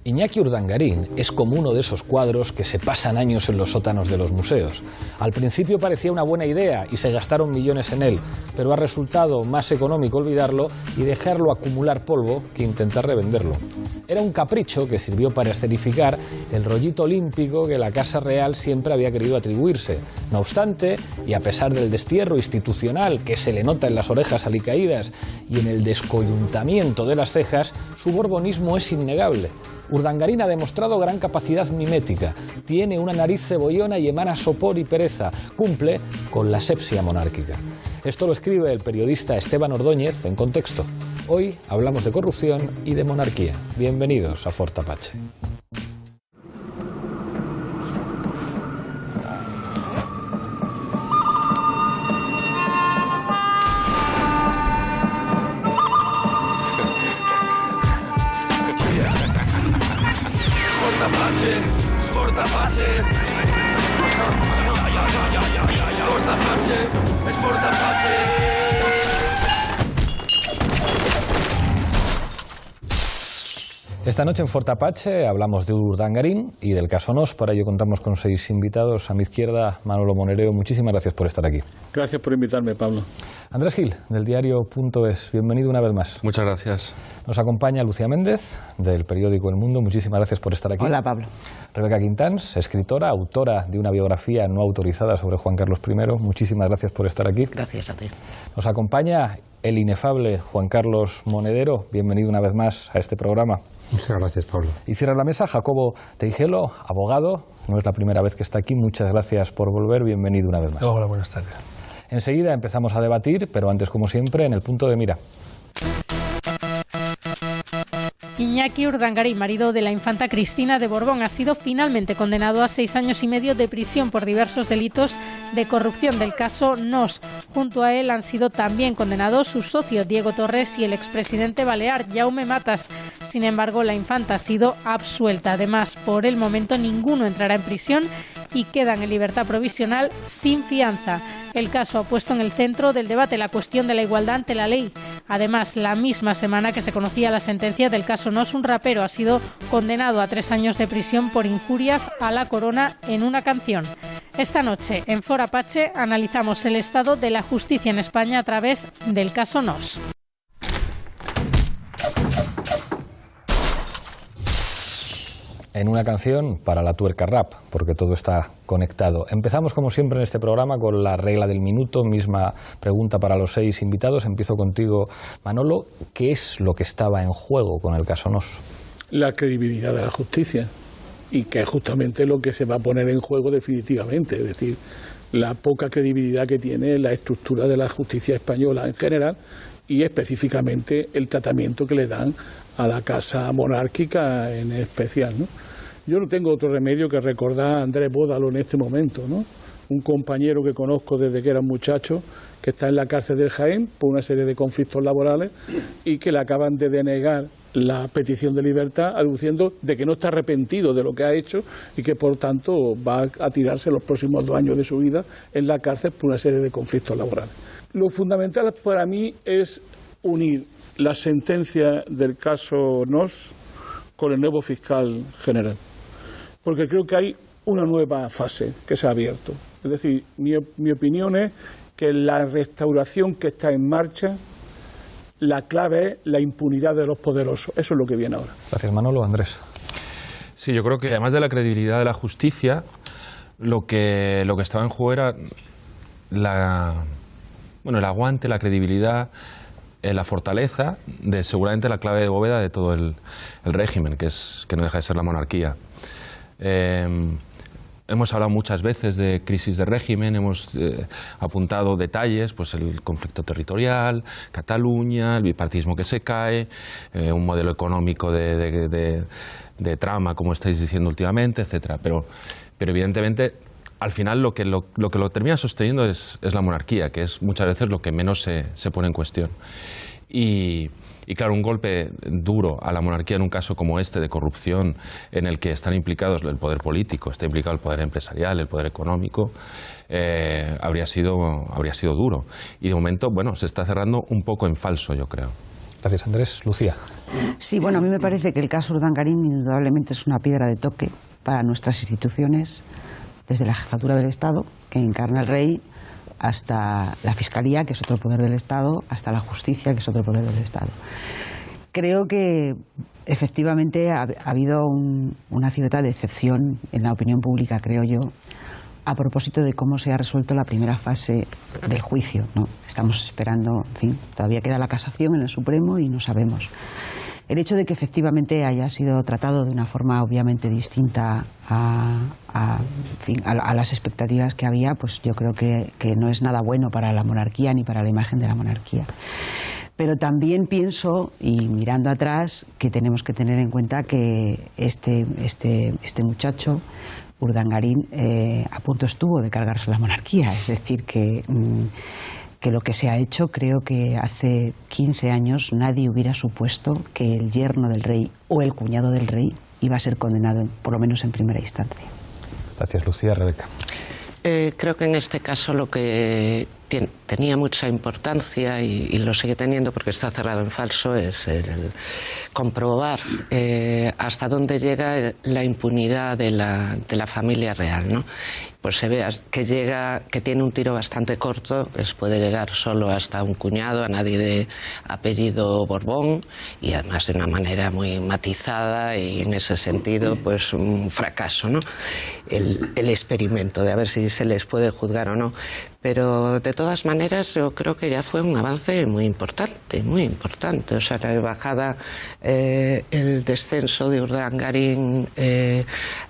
Iñaki Urdangarín es como uno de esos cuadros que se pasan años en los sótanos de los museos. Al principio parecía una buena idea y se gastaron millones en él, pero ha resultado más económico olvidarlo y dejarlo acumular polvo que intentar revenderlo. Era un capricho que sirvió para escenificar el rollito olímpico que la Casa Real siempre había querido atribuirse. No obstante, y a pesar del destierro institucional que se le nota en las orejas alicaídas y en el descoyuntamiento de las cejas, su borbonismo es innegable. Urdangarín ha demostrado gran capacidad mimética, tiene una nariz cebollona y emana sopor y pereza, cumple con la asepsia monárquica. Esto lo escribe el periodista Esteban Ordóñez en Contexto. Hoy hablamos de corrupción y de monarquía. Bienvenidos a Fort Apache. Esta noche en Fort Apache hablamos de Urdangarín y del caso Nos. Para ello contamos con 6 invitados. A mi izquierda, Manolo Monereo. Muchísimas gracias por estar aquí. Gracias por invitarme, Pablo. Andrés Gil, del diario.es. Bienvenido una vez más. Muchas gracias. Nos acompaña Lucía Méndez, del periódico El Mundo. Muchísimas gracias por estar aquí. Hola, Pablo. Rebeca Quintans, escritora, autora de una biografía no autorizada sobre Juan Carlos I. Muchísimas gracias por estar aquí. Gracias a ti. Nos acompaña el inefable Juan Carlos Monedero. Bienvenido una vez más a este programa. Muchas gracias, Pablo. Y cierra la mesa Jacobo Teijelo, abogado. No es la primera vez que está aquí. Muchas gracias por volver. Bienvenido una vez más. Hola, buenas tardes. Enseguida empezamos a debatir, pero antes, como siempre, en el punto de mira. Iñaki Urdangarín, marido de la infanta Cristina de Borbón, ha sido finalmente condenado a 6 años y medio de prisión por diversos delitos de corrupción del caso Nos. Junto a él han sido también condenados su socio Diego Torres y el expresidente balear Jaume Matas. Sin embargo, la infanta ha sido absuelta. Además, por el momento ninguno entrará en prisión y quedan en libertad provisional sin fianza. El caso ha puesto en el centro del debate la cuestión de la igualdad ante la ley. Además, la misma semana que se conocía la sentencia del caso Nos, un rapero ha sido condenado a 3 años de prisión por injurias a la corona en una canción. Esta noche, en Fort Apache, analizamos el estado de la justicia en España a través del caso Nos. En una canción para la tuerca rap, porque todo está conectado. Empezamos, como siempre, en este programa con la regla del minuto. Misma pregunta para los 6 invitados. Empiezo contigo, Manolo. ¿Qué es lo que estaba en juego con el caso Nos? La credibilidad de la justicia, y que es justamente lo que se va a poner en juego definitivamente. Es decir, la poca credibilidad que tiene la estructura de la justicia española en general y específicamente el tratamiento que le dan a la casa monárquica en especial, ¿no? Yo no tengo otro remedio que recordar a Andrés Bódalo en este momento, ¿no? Un compañero que conozco desde que era un muchacho, que está en la cárcel del Jaén por una serie de conflictos laborales y que le acaban de denegar la petición de libertad, aduciendo de que no está arrepentido de lo que ha hecho y que por tanto va a tirarse los próximos 2 años de su vida en la cárcel por una serie de conflictos laborales. Lo fundamental para mí es unir la sentencia del caso Nos con el nuevo fiscal general, porque creo que hay una nueva fase que se ha abierto. Es decir, mi opinión es que la restauración que está en marcha, la clave es la impunidad de los poderosos. Eso es lo que viene ahora. Gracias, Manolo. Andrés. Sí, yo creo que además de la credibilidad de la justicia, lo que estaba en juego era el aguante, la credibilidad, la fortaleza de seguramente la clave de bóveda de todo el régimen, que no deja de ser la monarquía. Hemos hablado muchas veces de crisis de régimen, hemos apuntado detalles, pues el conflicto territorial, Cataluña, el bipartismo que se cae, un modelo económico de trama, como estáis diciendo últimamente, etcétera. Pero evidentemente, al final lo que lo termina sosteniendo es la monarquía, que es muchas veces lo que menos se pone en cuestión. Y claro, un golpe duro a la monarquía en un caso como este de corrupción, en el que están implicados el poder político, está implicado el poder empresarial, el poder económico, habría sido duro. Y de momento, bueno, se está cerrando un poco en falso, yo creo. Gracias, Andrés. Lucía. Sí, bueno, a mí me parece que el caso Urdangarín indudablemente es una piedra de toque para nuestras instituciones, desde la jefatura del Estado, que encarna el rey, hasta la Fiscalía, que es otro poder del Estado, hasta la Justicia, que es otro poder del Estado. Creo que efectivamente ha habido una cierta decepción en la opinión pública, creo yo, a propósito de cómo se ha resuelto la primera fase del juicio, ¿no? Estamos esperando, en fin, todavía queda la casación en el Supremo y no sabemos. El hecho de que efectivamente haya sido tratado de una forma obviamente distinta a las expectativas que había, pues yo creo que no es nada bueno para la monarquía ni para la imagen de la monarquía. Pero también pienso, y mirando atrás, que tenemos que tener en cuenta que este muchacho, Urdangarín, a punto estuvo de cargarse la monarquía. Es decir, que lo que se ha hecho, creo que hace 15 años nadie hubiera supuesto que el yerno del rey o el cuñado del rey iba a ser condenado, por lo menos en primera instancia. Gracias, Lucía. Rebeca. Creo que en este caso lo que tenía mucha importancia y lo sigue teniendo porque está cerrado en falso es el comprobar hasta dónde llega la impunidad de la familia real, ¿no? Pues se ve que tiene un tiro bastante corto, puede llegar solo hasta un cuñado, a nadie de apellido Borbón, y además de una manera muy matizada, y en ese sentido pues un fracaso, ¿no? El experimento de a ver si se les puede juzgar o no. Pero de todas maneras yo creo que ya fue un avance muy importante, muy importante. O sea, la bajada, el descenso de Urdangarín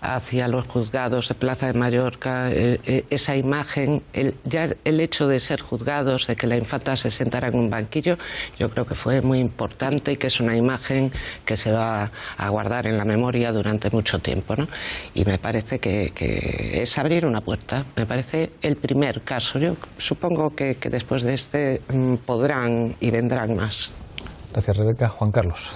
hacia los juzgados de Plaza de Mallorca, esa imagen, ya el hecho de ser juzgados, de que la infanta se sentara en un banquillo, yo creo que fue muy importante y que es una imagen que se va a guardar en la memoria durante mucho tiempo, ¿no? Y me parece que es abrir una puerta. Me parece el primer caso. Yo supongo que después de este podrán y vendrán más. Gracias, Rebeca. Juan Carlos.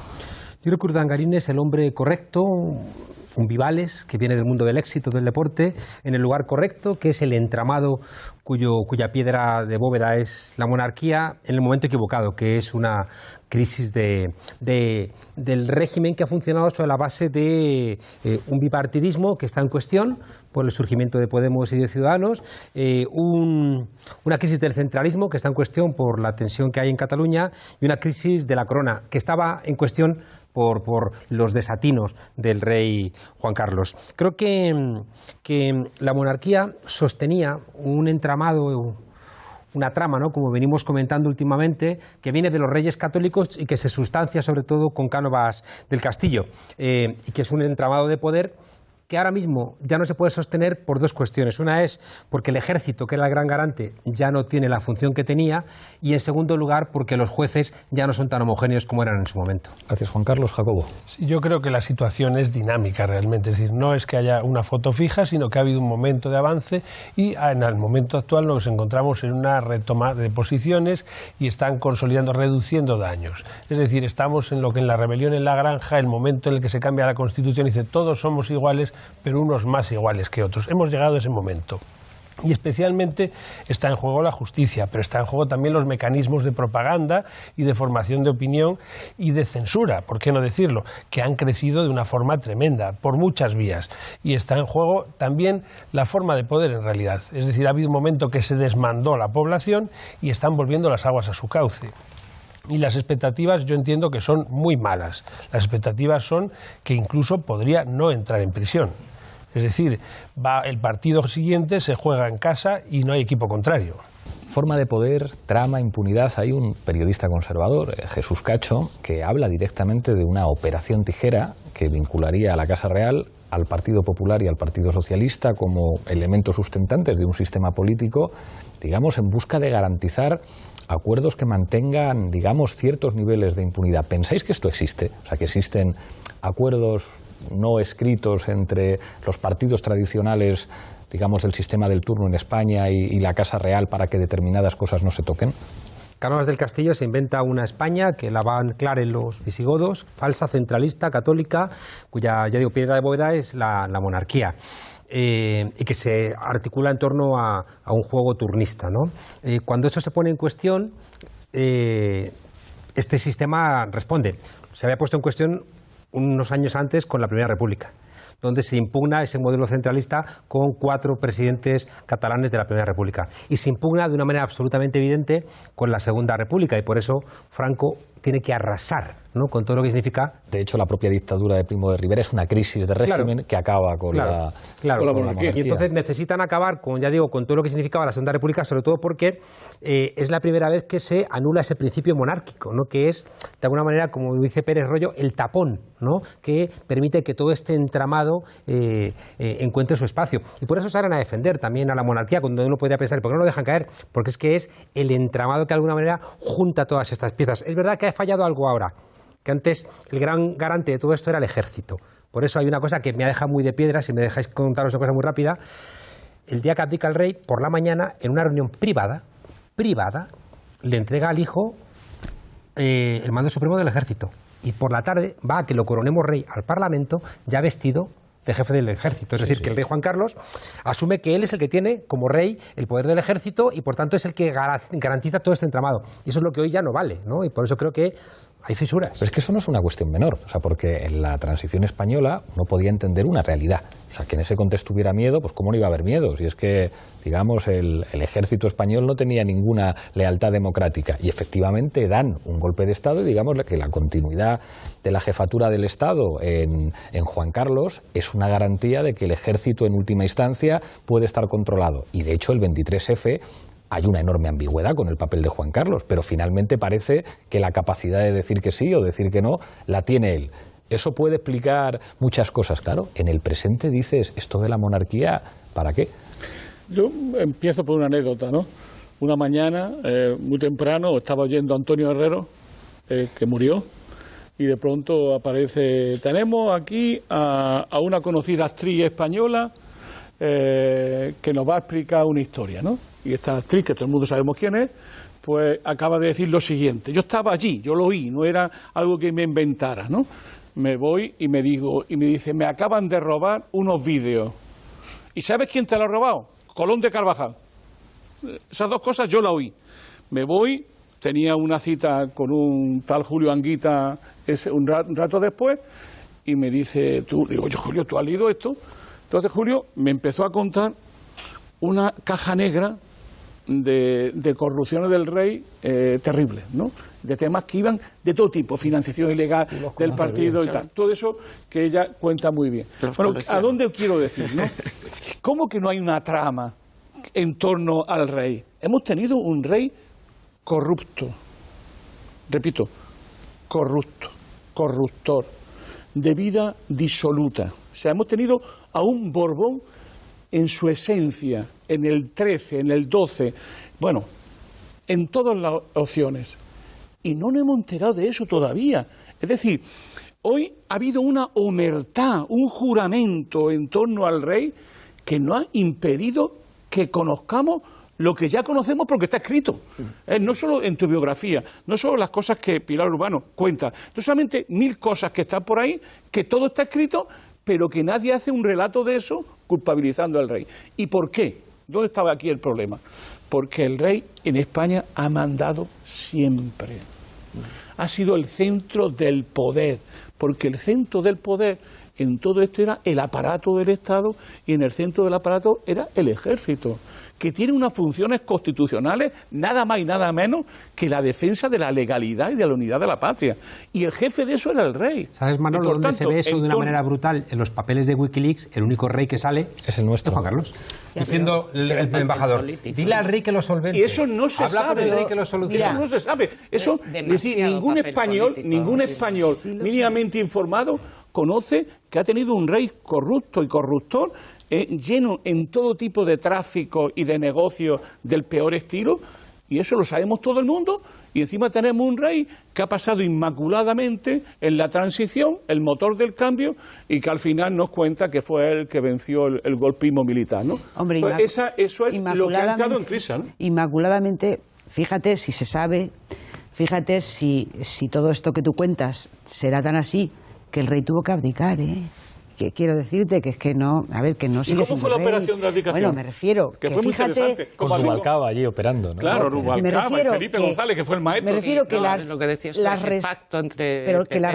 Yo creo que Urdangarín es el hombre correcto, un Vivales que viene del mundo del éxito, del deporte, en el lugar correcto, que es el entramado cuya piedra de bóveda es la monarquía, en el momento equivocado, que es una crisis del régimen que ha funcionado sobre la base de un bipartidismo que está en cuestión por el surgimiento de Podemos y de Ciudadanos, una crisis del centralismo que está en cuestión por la tensión que hay en Cataluña y una crisis de la corona que estaba en cuestión por los desatinos del rey Juan Carlos. Creo que la monarquía sostenía un entramado, una trama, ¿no?, como venimos comentando últimamente, que viene de los reyes católicos y que se sustancia sobre todo con Cánovas del Castillo, y que es un entramado de poder que ahora mismo ya no se puede sostener por dos cuestiones. Una es porque el ejército, que era el gran garante, ya no tiene la función que tenía, y en segundo lugar porque los jueces ya no son tan homogéneos como eran en su momento. Gracias, Juan Carlos. Jacobo. Sí, yo creo que la situación es dinámica realmente, es decir, no es que haya una foto fija, sino que ha habido un momento de avance y en el momento actual nos encontramos en una retoma de posiciones y están consolidando, reduciendo daños. Es decir, estamos en lo que en la rebelión en la granja, el momento en el que se cambia la Constitución y dice todos somos iguales, pero unos más iguales que otros. Hemos llegado a ese momento. Y especialmente está en juego la justicia, pero está en juego también los mecanismos de propaganda y de formación de opinión y de censura, ¿por qué no decirlo?, que han crecido de una forma tremenda, por muchas vías. Y está en juego también la forma de poder en realidad. Es decir, ha habido un momento que se desmandó la población y están volviendo las aguas a su cauce. Y las expectativas yo entiendo que son muy malas. Las expectativas son que incluso podría no entrar en prisión. Es decir, el partido siguiente se juega en casa y no hay equipo contrario. Forma de poder, trama, impunidad. Hay un periodista conservador, Jesús Cacho, que habla directamente de una operación tijera que vincularía a la Casa Real al Partido Popular y al Partido Socialista como elementos sustentantes de un sistema político, digamos, en busca de garantizar acuerdos que mantengan, digamos, ciertos niveles de impunidad. ¿Pensáis que esto existe? O sea, que existen acuerdos no escritos entre los partidos tradicionales, digamos, del sistema del turno en España y la Casa Real para que determinadas cosas no se toquen. Cánovas del Castillo se inventa una España que la va a anclar en los visigodos, falsa, centralista, católica, cuya, ya digo, piedra de bóveda es la monarquía. Y que se articula en torno a un juego turnista, ¿no? Cuando eso se pone en cuestión, este sistema responde. Se había puesto en cuestión unos años antes con la Primera República, donde se impugna ese modelo centralista con 4 presidentes catalanes de la Primera República. Y se impugna de una manera absolutamente evidente con la Segunda República, y por eso Franco tiene que arrasar, ¿no?, con todo lo que significa. De hecho, la propia dictadura de Primo de Rivera es una crisis de régimen que acaba con la monarquía. Y entonces necesitan acabar con, ya digo, con todo lo que significaba la Segunda República, sobre todo porque es la primera vez que se anula ese principio monárquico, ¿no?, que es, de alguna manera, como dice Pérez Royo, el tapón, ¿no?, que permite que todo este entramado encuentre su espacio. Y por eso salen a defender también a la monarquía, cuando uno podría pensar, ¿por qué no lo dejan caer? Porque es que es el entramado que de alguna manera junta todas estas piezas. Es verdad que ha fallado algo ahora, que antes el gran garante de todo esto era el ejército. Por eso hay una cosa que me ha dejado muy de piedra, si me dejáis contaros una cosa muy rápida. El día que abdica el rey, por la mañana, en una reunión privada, le entrega al hijo el mando supremo del ejército. Y por la tarde va a que lo coronemos rey al Parlamento, ya vestido de jefe del ejército. Es decir, que el rey Juan Carlos asume que él es el que tiene como rey el poder del ejército y por tanto es el que garantiza todo este entramado. Y eso es lo que hoy ya no vale, ¿no? Y por eso creo que hay fisuras. Pero es que eso no es una cuestión menor, o sea, porque en la transición española uno podía entender una realidad. O sea, que en ese contexto hubiera miedo, pues ¿cómo no iba a haber miedo? Si es que, digamos, el ejército español no tenía ninguna lealtad democrática. Y efectivamente dan un golpe de Estado y digamos que la continuidad de la jefatura del Estado en Juan Carlos es una garantía de que el ejército en última instancia puede estar controlado. Y de hecho el 23F hay una enorme ambigüedad con el papel de Juan Carlos, pero finalmente parece que la capacidad de decir que sí o decir que no la tiene él. Eso puede explicar muchas cosas, claro. En el presente dices, esto de la monarquía, ¿para qué? Yo empiezo por una anécdota, ¿no? Una mañana, muy temprano, estaba oyendo a Antonio Herrero, que murió, y de pronto aparece, tenemos aquí a una conocida actriz española que nos va a explicar una historia, ¿no? Y esta actriz, que todo el mundo sabemos quién es, pues acaba de decir lo siguiente. Yo estaba allí, yo lo oí, no era algo que me inventara, ¿no? Me voy y me dice, me acaban de robar unos vídeos. ¿Y sabes quién te lo ha robado? Colón de Carvajal. Esas dos cosas yo las oí. Me voy, tenía una cita con un tal Julio Anguita un rato después, y me dice, digo yo, Julio, ¿tú has leído esto? Entonces Julio me empezó a contar una caja negra de corrupciones del rey terribles, ¿no? De temas que iban de todo tipo, financiación ilegal del partido y tal. Todo eso que ella cuenta muy bien. Bueno, ¿a dónde quiero decir, no? ¿Cómo que no hay una trama en torno al rey? Hemos tenido un rey corrupto. Repito, corruptor, de vida disoluta. O sea, hemos tenido a un Borbón en su esencia, en el 13, en el 12, bueno, en todas las opciones. Y no nos hemos enterado de eso todavía. Es decir, hoy ha habido una omertá, un juramento en torno al rey que nos ha impedido que conozcamos lo que ya conocemos porque está escrito. No solo en tu biografía, no solo las cosas que Pilar Urbano cuenta, no solamente 1000 cosas que están por ahí, que todo está escrito, pero que nadie hace un relato de eso culpabilizando al rey. ¿Y por qué? ¿Dónde estaba aquí el problema? Porque el rey en España ha mandado siempre. Ha sido el centro del poder, porque el centro del poder en todo esto era el aparato del Estado y en el centro del aparato era el ejército, que tiene unas funciones constitucionales nada más y nada menos que la defensa de la legalidad y de la unidad de la patria. Y el jefe de eso era el rey. ¿Sabes, Manolo, dónde se ve eso de una manera brutal? En los papeles de Wikileaks, el único rey que sale es el nuestro, Juan Carlos. Diciendo el embajador, dile al rey que lo solvente. Y eso no se sabe. Habla con el rey que lo solucione. Eso no se sabe. Eso, es decir, ningún español mínimamente informado conoce que ha tenido un rey corrupto y corruptor, lleno en todo tipo de tráfico y de negocios del peor estilo, y eso lo sabemos todo el mundo, y encima tenemos un rey que ha pasado inmaculadamente en la transición, el motor del cambio, y que al final nos cuenta que fue él que venció el golpismo militar, ¿no? Hombre, pues eso es lo que ha entrado en crisis, ¿no? Inmaculadamente, fíjate si se sabe, fíjate si todo esto que tú cuentas será tan así, que el rey tuvo que abdicar, quiero decirte que es que no, a ver, que no sigue siendo rey. ¿Y cómo fue la operación de abdicación? Bueno, me refiero que fue muy interesante. Con Rubalcaba allí operando, ¿no? Claro, Rubalcaba y Felipe González, que fue el maestro. Me refiero que las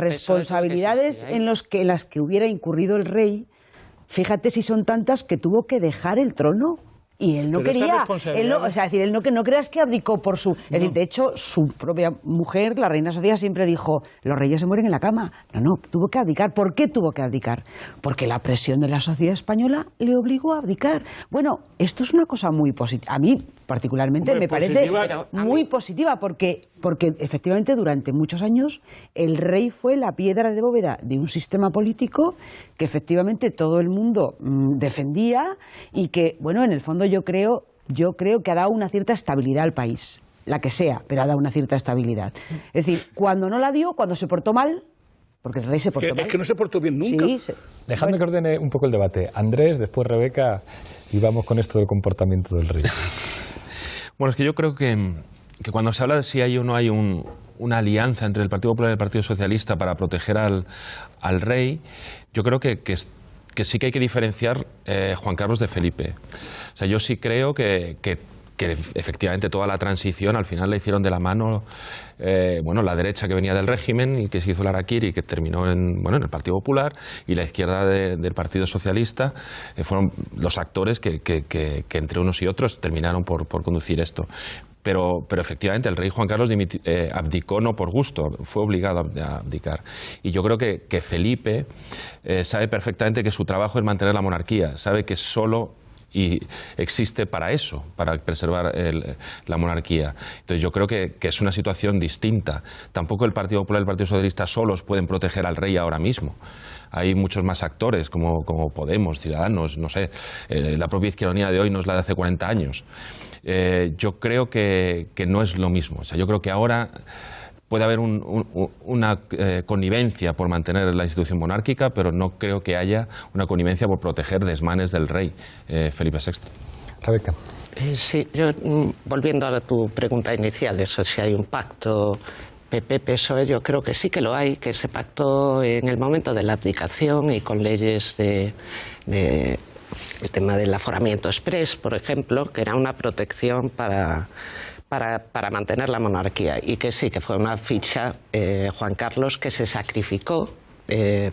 responsabilidades en las que hubiera incurrido el rey, fíjate si son tantas que tuvo que dejar el trono. Y él no quería, él no creas que abdicó por su... Es decir, de hecho, su propia mujer, la reina Sofía, siempre dijo, los reyes se mueren en la cama. No, tuvo que abdicar. ¿Por qué tuvo que abdicar? Porque la presión de la sociedad española le obligó a abdicar. Bueno, esto es una cosa muy positiva. A mí, particularmente, me parece muy positiva, porque efectivamente durante muchos años el rey fue la piedra de bóveda de un sistema político que efectivamente todo el mundo defendía y que, bueno, en el fondo yo creo que ha dado una cierta estabilidad al país, la que sea, pero ha dado una cierta estabilidad. Es decir, cuando no la dio, cuando se portó mal, porque el rey se portó mal. Es que no se portó bien nunca. Sí, Dejadme que ordene un poco el debate. Andrés, después Rebeca, y vamos con esto del comportamiento del rey. Bueno, es que yo creo que cuando se habla de si hay o no hay una alianza entre el Partido Popular y el Partido Socialista para proteger al rey, yo creo que sí que hay que diferenciar Juan Carlos de Felipe. O sea, yo sí creo que efectivamente toda la transición al final la hicieron de la mano la derecha que venía del régimen y que se hizo el harakiri y que terminó en el Partido Popular, y la izquierda del Partido Socialista fueron los actores que entre unos y otros terminaron por conducir esto. Pero efectivamente el rey Juan Carlos abdicó no por gusto, fue obligado a abdicar. Y yo creo que Felipe sabe perfectamente que su trabajo es mantener la monarquía, sabe que solo existe para eso, para preservar la monarquía. Entonces yo creo que es una situación distinta. Tampoco el Partido Popular y el Partido Socialista solos pueden proteger al rey ahora mismo. Hay muchos más actores como Podemos, Ciudadanos, no sé, la propia Izquierda Unida de hoy no es la de hace 40 años. Yo creo que no es lo mismo. O sea, yo creo que ahora puede haber una connivencia por mantener la institución monárquica, pero no creo que haya una connivencia por proteger desmanes del rey Felipe VI. Rebeca. Sí, yo volviendo a tu pregunta inicial, eso si hay un pacto PP-PSOE, yo creo que sí que lo hay, que se pactó en el momento de la abdicación y con leyes el tema del aforamiento exprés, por ejemplo, que era una protección para mantener la monarquía, y que sí, que fue una ficha Juan Carlos que se sacrificó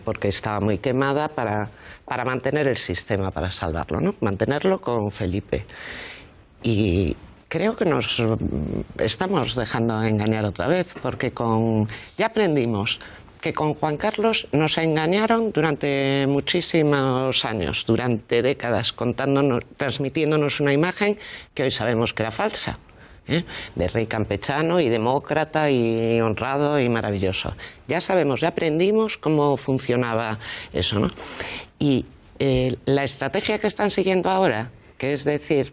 porque estaba muy quemada para mantener el sistema, para salvarlo, ¿no? Mantenerlo con Felipe. Y creo que nos estamos dejando engañar otra vez, porque ya aprendimos que con Juan Carlos nos engañaron durante muchísimos años, durante décadas, transmitiéndonos una imagen que hoy sabemos que era falsa, de rey campechano y demócrata y honrado y maravilloso. Ya sabemos, ya aprendimos cómo funcionaba eso, ¿no? Y la estrategia que están siguiendo ahora, que es decir,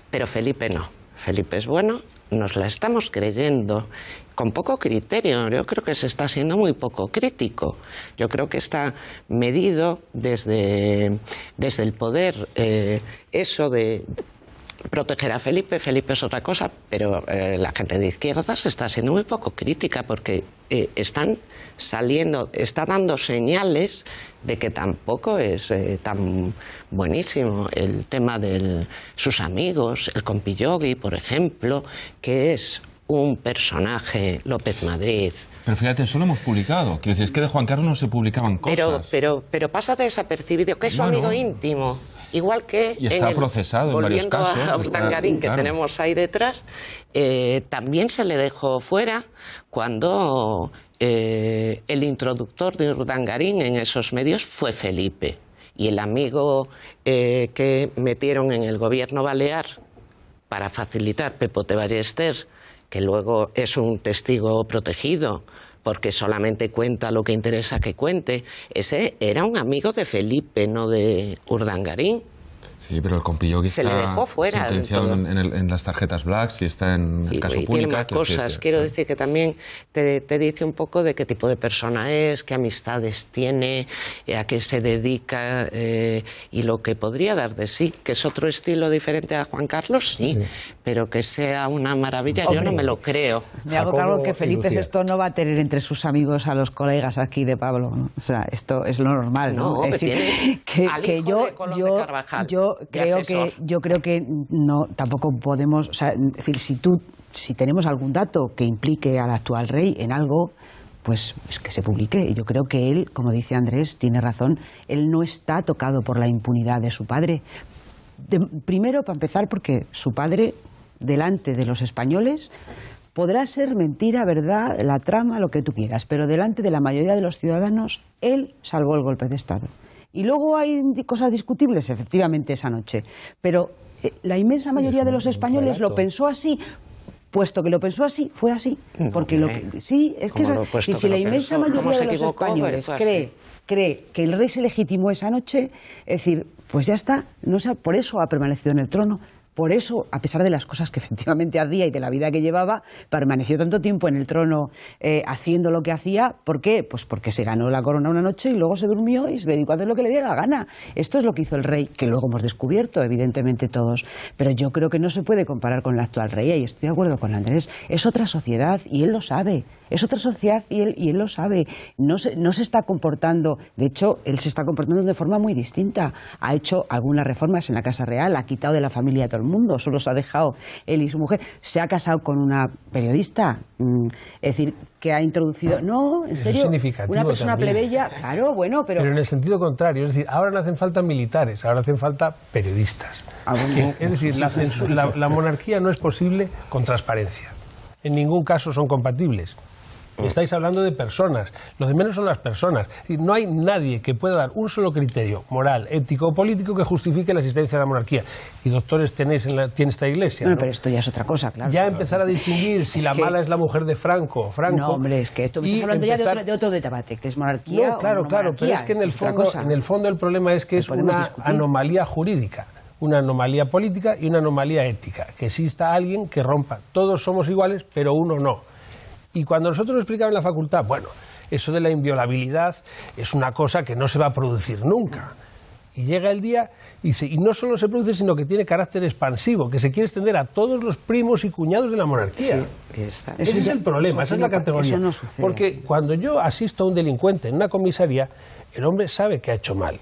pero Felipe no, Felipe es bueno, nos la estamos creyendo con poco criterio. Yo creo que se está siendo muy poco crítico. Yo creo que está medido desde el poder eso de proteger a Felipe. Felipe es otra cosa, pero la gente de izquierdas está siendo muy poco crítica porque está dando señales de que tampoco es tan buenísimo el tema de sus amigos, el Compillogui, por ejemplo, que es un personaje, López Madrid. Pero fíjate, eso lo hemos publicado. Quiero decir, es que de Juan Carlos no se publicaban cosas. Pero pasa desapercibido, que es su amigo íntimo. Igual que y está procesado en varios casos. Volviendo a Urdangarín, que tenemos ahí detrás, también se le dejó fuera cuando el introductor de Urdangarín en esos medios fue Felipe. Y el amigo que metieron en el gobierno balear para facilitar, Pepote Ballester, que luego es un testigo protegido porque solamente cuenta lo que interesa que cuente, ese era un amigo de Felipe, no de Urdangarín. Sí, pero el Compilloqui se le dejó fuera sentenciado en las tarjetas Black, si está en el caso Púnica. Tiene más cosas. Quiero decir que también te dice un poco de qué tipo de persona es, qué amistades tiene, a qué se dedica y lo que podría dar de sí. Que es otro estilo diferente a Juan Carlos, sí. Pero que sea una maravilla, yo no me lo creo. Me hago cargo que Felipe VI no va a tener entre sus amigos a los colegas aquí de Pablo, ¿no? O sea, esto es lo normal, ¿no? Es decir, que yo creo que no, tampoco podemos, o sea, es decir, si tenemos algún dato que implique al actual rey en algo, pues es que se publique. Y yo creo que él, como dice Andrés, tiene razón, él no está tocado por la impunidad de su padre. Primero, para empezar, porque su padre, delante de los españoles, podrá ser mentira, verdad, la trama, lo que tú quieras, pero delante de la mayoría de los ciudadanos, él salvó el golpe de Estado. Y luego hay cosas discutibles, efectivamente, esa noche. Pero la inmensa mayoría de los españoles lo pensó así. Puesto que lo pensó así, fue así. Porque sí, es que y si la inmensa mayoría de los españoles cree que el rey se legitimó esa noche, es decir, pues ya está, no sé, por eso ha permanecido en el trono. Por eso, a pesar de las cosas que efectivamente hacía y de la vida que llevaba, permaneció tanto tiempo en el trono haciendo lo que hacía. ¿Por qué? Pues porque se ganó la corona una noche y luego se durmió y se dedicó a hacer lo que le diera la gana. Esto es lo que hizo el rey, que luego hemos descubierto, evidentemente todos. Pero yo creo que no se puede comparar con la actual rey, y estoy de acuerdo con Andrés. Es otra sociedad y él lo sabe. Es otra sociedad y él lo sabe. No se está comportando, de hecho, él se está comportando de forma muy distinta. Ha hecho algunas reformas en la Casa Real, ha quitado de la familia a todo el mundo, solo se ha dejado él y su mujer. Se ha casado con una periodista, es decir, que ha introducido... No, en serio, una persona también. Plebeya, claro, bueno, pero en el sentido contrario, es decir, ahora no hacen falta militares, ahora hacen falta periodistas. Es decir, la monarquía no es posible con transparencia. En ningún caso son compatibles. Estáis hablando de personas, lo de menos son las personas. No hay nadie que pueda dar un solo criterio moral, ético o político que justifique la existencia de la monarquía. Y doctores tiene esta iglesia. Bueno, ¿no? pero esto ya es otra cosa, claro. Ya empezar a distinguir si la mala es la mujer de Franco. No, hombre, es que esto me estás hablando ya de otro debate, que es monarquía. No, claro, pero es que en el fondo el problema es que es una anomalía jurídica. Una anomalía política y una anomalía ética. Que exista alguien que rompa. Todos somos iguales, pero uno no. Y cuando nosotros lo explicamos en la facultad, bueno, eso de la inviolabilidad es una cosa que no se va a producir nunca. Y llega el día y no solo se produce, sino que tiene carácter expansivo, que se quiere extender a todos los primos y cuñados de la monarquía. Sí, ese es el problema, esa es la categoría. No porque cuando yo asisto a un delincuente en una comisaría, el hombre sabe que ha hecho mal.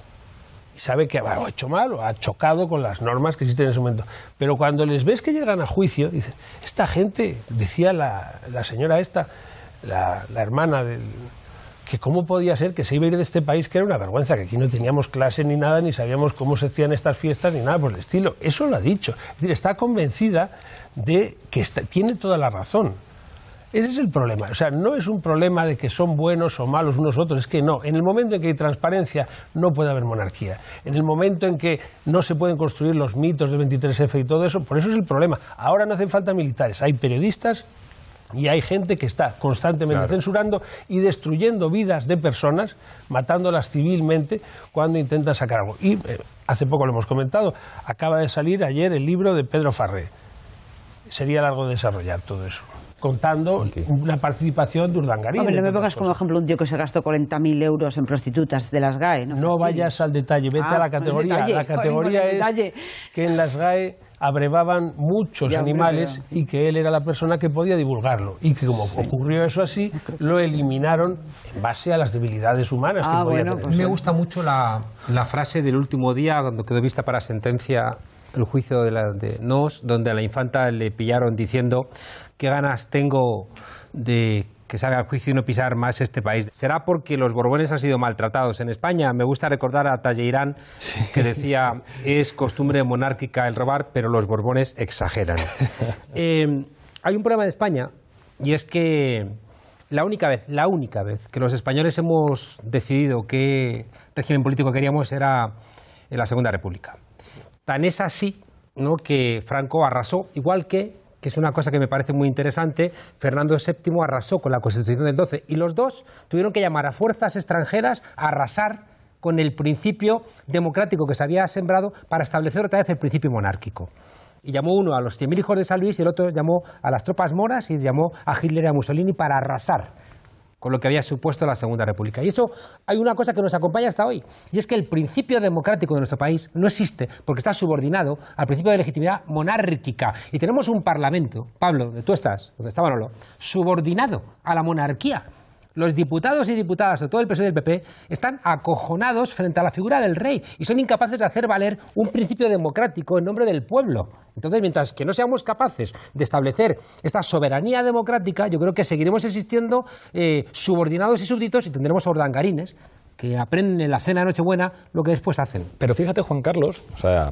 Y sabe que ha hecho mal o ha chocado con las normas que existen en ese momento. Pero cuando les ves que llegan a juicio, dicen, esta gente, decía la señora esta, la hermana del... que cómo podía ser que se iba a ir de este país, que era una vergüenza, que aquí no teníamos clase ni nada, ni sabíamos cómo se hacían estas fiestas, ni nada por el estilo. Eso lo ha dicho. Es decir, está convencida de que tiene toda la razón. Ese es el problema. O sea, no es un problema de que son buenos o malos unos otros, es que no. En el momento en que hay transparencia, no puede haber monarquía. En el momento en que no se pueden construir los mitos del 23F y todo eso, por eso es el problema. Ahora no hacen falta militares, hay periodistas y hay gente que está constantemente censurando y destruyendo vidas de personas, matándolas civilmente cuando intentan sacar algo. Y hace poco lo hemos comentado, acaba de salir ayer el libro de Pedro Farré. Sería largo desarrollar todo eso, contando una participación de Urdangarín. Hombre, no me pongas como ejemplo un tío que se gastó 40.000 euros en prostitutas de las GAE. No vayas al detalle, vete a la categoría. La categoría es que en las GAE abrevaban muchos animales y que él era la persona que podía divulgarlo. Y que como ocurrió eso así, lo eliminaron en base a las debilidades humanas que podía tener. Pues me gusta mucho la frase del último día, cuando quedó vista para sentencia el juicio de Nos, donde a la infanta le pillaron diciendo qué ganas tengo de que salga al juicio y no pisar más este país. ¿Será porque los Borbones han sido maltratados en España? Me gusta recordar a Talleyrand, que decía, es costumbre monárquica el robar, pero los Borbones exageran. Hay un problema en España, y es que la única vez que los españoles hemos decidido qué régimen político queríamos era en la Segunda República. Tan es así, ¿no?, que Franco arrasó, igual que es una cosa que me parece muy interesante, Fernando VII arrasó con la Constitución del 12 y los dos tuvieron que llamar a fuerzas extranjeras a arrasar con el principio democrático que se había sembrado para establecer otra vez el principio monárquico. Y llamó uno a los 100.000 hijos de San Luis y el otro llamó a las tropas moras y llamó a Hitler y a Mussolini para arrasar con lo que había supuesto la Segunda República. Y eso, hay una cosa que nos acompaña hasta hoy, y es que el principio democrático de nuestro país no existe porque está subordinado al principio de legitimidad monárquica. Y tenemos un parlamento, Pablo, donde tú estás, donde está Manolo, subordinado a la monarquía. Los diputados y diputadas, sobre todo el PSOE y el PP, están acojonados frente a la figura del rey y son incapaces de hacer valer un principio democrático en nombre del pueblo. Entonces, mientras que no seamos capaces de establecer esta soberanía democrática, yo creo que seguiremos existiendo subordinados y súbditos y tendremos ordangarines que aprenden en la cena de Nochebuena lo que después hacen. Pero fíjate, Juan Carlos, o sea,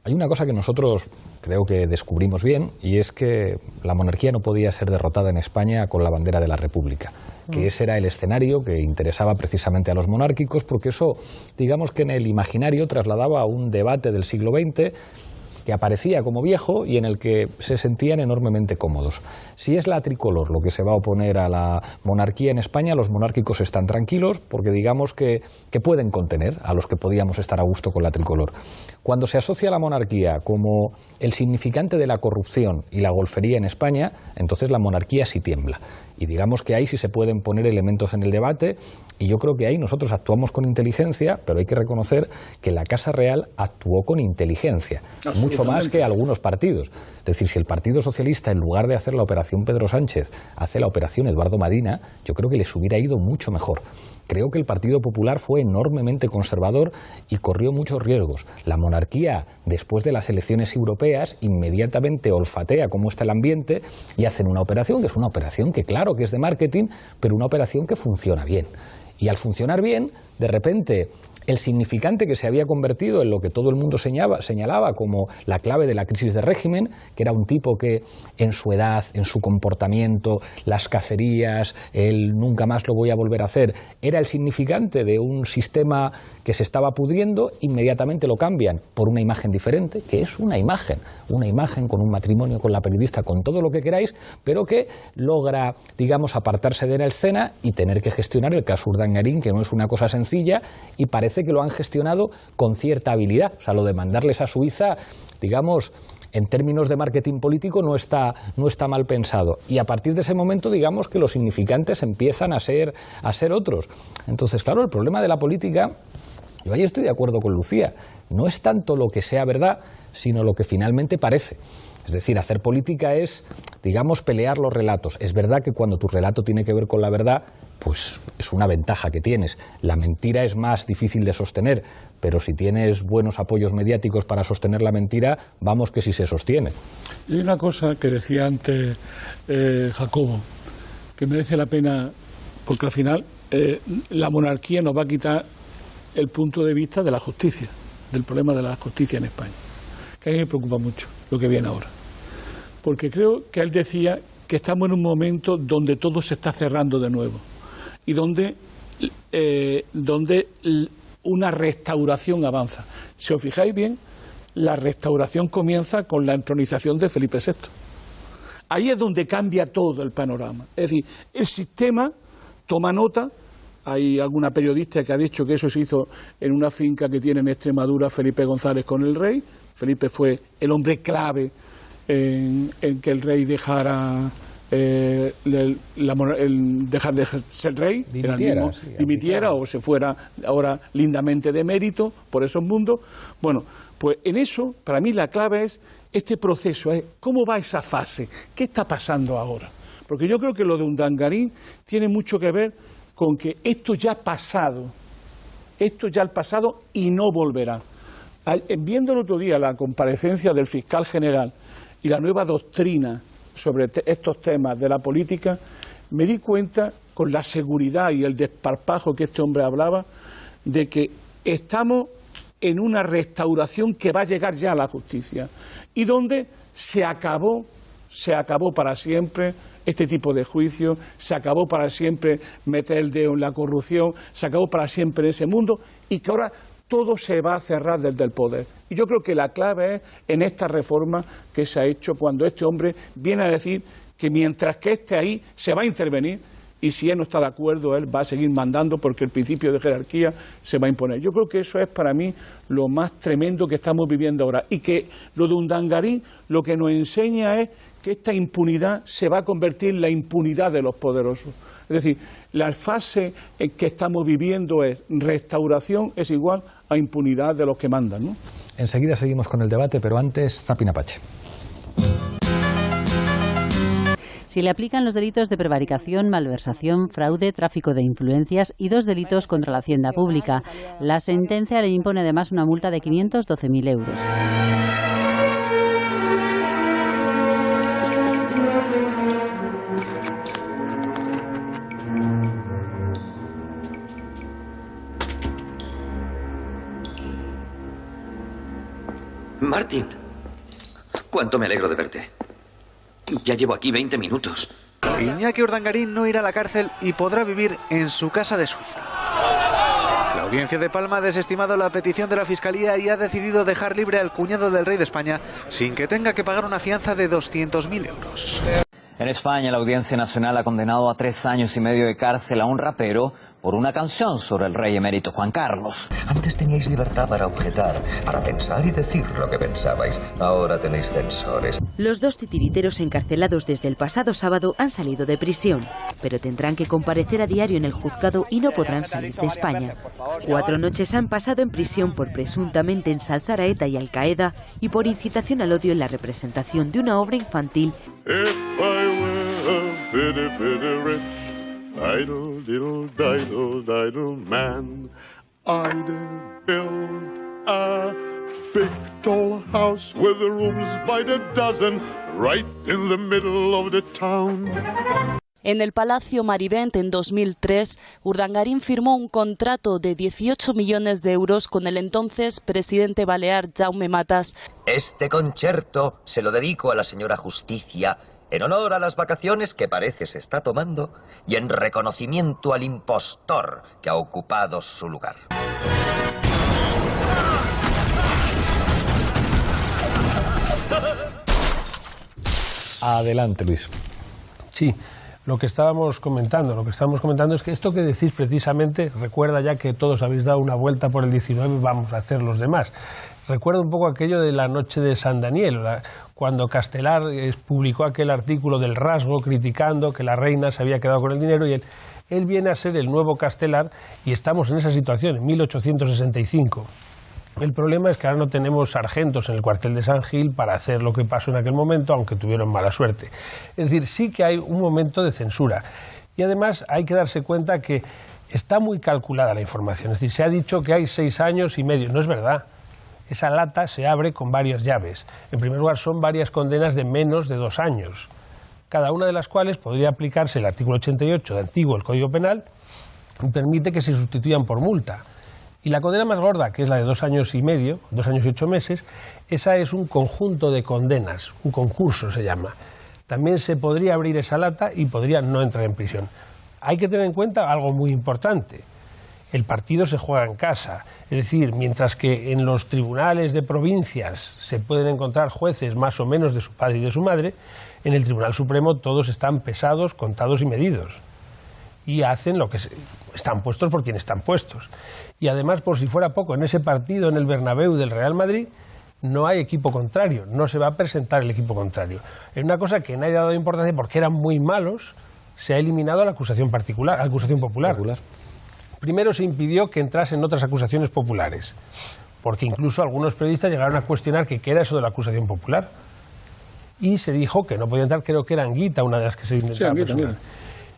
hay una cosa que nosotros creo que descubrimos bien, y es que la monarquía no podía ser derrotada en España con la bandera de la República, que ese era el escenario que interesaba precisamente a los monárquicos, porque eso, digamos que en el imaginario trasladaba a un debate del siglo XX que aparecía como viejo y en el que se sentían enormemente cómodos. Si es la tricolor lo que se va a oponer a la monarquía en España, los monárquicos están tranquilos porque digamos que pueden contener a los que podíamos estar a gusto con la tricolor. Cuando se asocia a la monarquía como el significante de la corrupción y la golfería en España, entonces la monarquía sí tiembla. Y digamos que ahí sí se pueden poner elementos en el debate, y yo creo que ahí nosotros actuamos con inteligencia, pero hay que reconocer que la Casa Real actuó con inteligencia, mucho más que algunos partidos. Es decir, si el Partido Socialista, en lugar de hacer la operación Pedro Sánchez, hace la operación Eduardo Madina, yo creo que les hubiera ido mucho mejor. Creo que el Partido Popular fue enormemente conservador y corrió muchos riesgos. La monarquía, después de las elecciones europeas, inmediatamente olfatea cómo está el ambiente y hacen una operación que es una operación que, claro, que es de marketing, pero una operación que funciona bien. Y al funcionar bien, de repente, el significante que se había convertido en lo que todo el mundo señalaba como la clave de la crisis de régimen, que era un tipo que en su edad, en su comportamiento, las cacerías, el nunca más lo voy a volver a hacer, era el significante de un sistema que se estaba pudriendo, inmediatamente lo cambian por una imagen diferente, que es una imagen con un matrimonio con la periodista, con todo lo que queráis, pero que logra, digamos, apartarse de la escena y tener que gestionar el caso Urdangarín, que no es una cosa sencilla, y parece que lo han gestionado con cierta habilidad. O sea, lo de mandarles a Suiza, digamos, en términos de marketing político no está mal pensado. Y a partir de ese momento, digamos que los significantes empiezan a ser otros. Entonces, claro, el problema de la política, yo ahí estoy de acuerdo con Lucía, no es tanto lo que sea verdad, sino lo que finalmente parece. Es decir, hacer política es, digamos, pelear los relatos. Es verdad que cuando tu relato tiene que ver con la verdad, pues es una ventaja que tienes. La mentira es más difícil de sostener, pero si tienes buenos apoyos mediáticos para sostener la mentira, vamos que sí se sostiene. Y hay una cosa que decía antes Jacobo, que merece la pena, porque al final la monarquía nos va a quitar el punto de vista de la justicia, del problema de la justicia en España, que a mí me preocupa mucho lo que viene ahora. Porque creo que él decía que estamos en un momento donde todo se está cerrando de nuevo y donde una restauración avanza. Si os fijáis bien, la restauración comienza con la entronización de Felipe VI. Ahí es donde cambia todo el panorama. Es decir, el sistema toma nota. Hay alguna periodista que ha dicho que eso se hizo en una finca que tiene en Extremadura Felipe González con el rey. Felipe fue el hombre clave en que el rey dejara dejar de ser rey, dimitiera o se fuera ahora lindamente de mérito por esos mundos. Bueno, pues en eso, para mí la clave es este proceso, ¿cómo va esa fase? ¿Qué está pasando ahora? Porque yo creo que lo de Urdangarín tiene mucho que ver con que esto ya ha pasado y no volverá. Viendo el otro día la comparecencia del fiscal general y la nueva doctrina sobre estos temas de la política, me di cuenta, con la seguridad y el desparpajo que este hombre hablaba, de que estamos en una restauración que va a llegar ya a la justicia y donde se acabó para siempre este tipo de juicio, se acabó para siempre meter el dedo en la corrupción, se acabó para siempre en ese mundo y que ahora todo se va a cerrar desde el poder. Y yo creo que la clave es en esta reforma que se ha hecho cuando este hombre viene a decir que mientras que esté ahí se va a intervenir y si él no está de acuerdo, él va a seguir mandando porque el principio de jerarquía se va a imponer. Yo creo que eso es para mí lo más tremendo que estamos viviendo ahora, y que lo de Urdangarín lo que nos enseña es que esta impunidad se va a convertir en la impunidad de los poderosos. Es decir, la fase que estamos viviendo es restauración es igual a impunidad de los que mandan, ¿no? Enseguida seguimos con el debate, pero antes, Zapin Apache. Si le aplican los delitos de prevaricación, malversación, fraude, tráfico de influencias y 2 delitos contra la hacienda pública. La sentencia le impone además una multa de 512.000 euros. Martín, cuánto me alegro de verte. Ya llevo aquí 20 minutos. Iñaki Urdangarín no irá a la cárcel y podrá vivir en su casa de Suiza. La Audiencia de Palma ha desestimado la petición de la Fiscalía y ha decidido dejar libre al cuñado del rey de España sin que tenga que pagar una fianza de 200.000 euros. En España, la Audiencia Nacional ha condenado a 3 años y medio de cárcel a un rapero por una canción sobre el rey emérito Juan Carlos. Antes teníais libertad para objetar, para pensar y decir lo que pensabais. Ahora tenéis censores. Los 2 titiriteros encarcelados desde el pasado sábado han salido de prisión, pero tendrán que comparecer a diario en el juzgado y no podrán salir de España. 4 noches han pasado en prisión por presuntamente ensalzar a ETA y Al Qaeda y por incitación al odio en la representación de una obra infantil. Idle, diddle, diddle, diddle man, I'd build a big tall house with rooms by the dozen, right in the middle of the town. En el Palacio Marivent en 2003, Urdangarín firmó un contrato de 18 millones de euros con el entonces presidente balear Jaume Matas. Este concierto se lo dedico a la señora Justicia, en honor a las vacaciones que parece se está tomando y en reconocimiento al impostor que ha ocupado su lugar. Adelante, Luis. Sí, lo que estábamos comentando es que esto que decís precisamente recuerda ya que todos habéis dado una vuelta por el 19, vamos a hacer los demás. Recuerdo un poco aquello de la noche de San Daniel, cuando Castelar publicó aquel artículo del Rasgo criticando que la reina se había quedado con el dinero, y él viene a ser el nuevo Castelar, y estamos en esa situación, en 1865. El problema es que ahora no tenemos sargentos en el cuartel de San Gil para hacer lo que pasó en aquel momento, aunque tuvieron mala suerte. Es decir, sí que hay un momento de censura, y además hay que darse cuenta que está muy calculada la información. Es decir, se ha dicho que hay 6 años y medio, no es verdad. Esa lata se abre con varias llaves. En primer lugar, son varias condenas de menos de 2 años, cada una de las cuales podría aplicarse el artículo 88 de antiguo del Código Penal y permite que se sustituyan por multa. Y la condena más gorda, que es la de 2 años y medio, 2 años y 8 meses, esa es un conjunto de condenas, un concurso se llama. También se podría abrir esa lata y podría no entrar en prisión. Hay que tener en cuenta algo muy importante. El partido se juega en casa, es decir, mientras que en los tribunales de provincias se pueden encontrar jueces más o menos de su padre y de su madre, en el Tribunal Supremo todos están pesados, contados y medidos. Y hacen lo que están puestos por quienes están puestos. Y además, por si fuera poco, en ese partido, en el Bernabéu del Real Madrid, no hay equipo contrario, no se va a presentar el equipo contrario. Es una cosa que nadie ha dado importancia porque eran muy malos, se ha eliminado la acusación popular. Primero se impidió que entrasen otras acusaciones populares, porque incluso algunos periodistas llegaron a cuestionar qué era eso de la acusación popular. Y se dijo que no podía entrar, creo que era Anguita, una de las que se inventaba. Sí,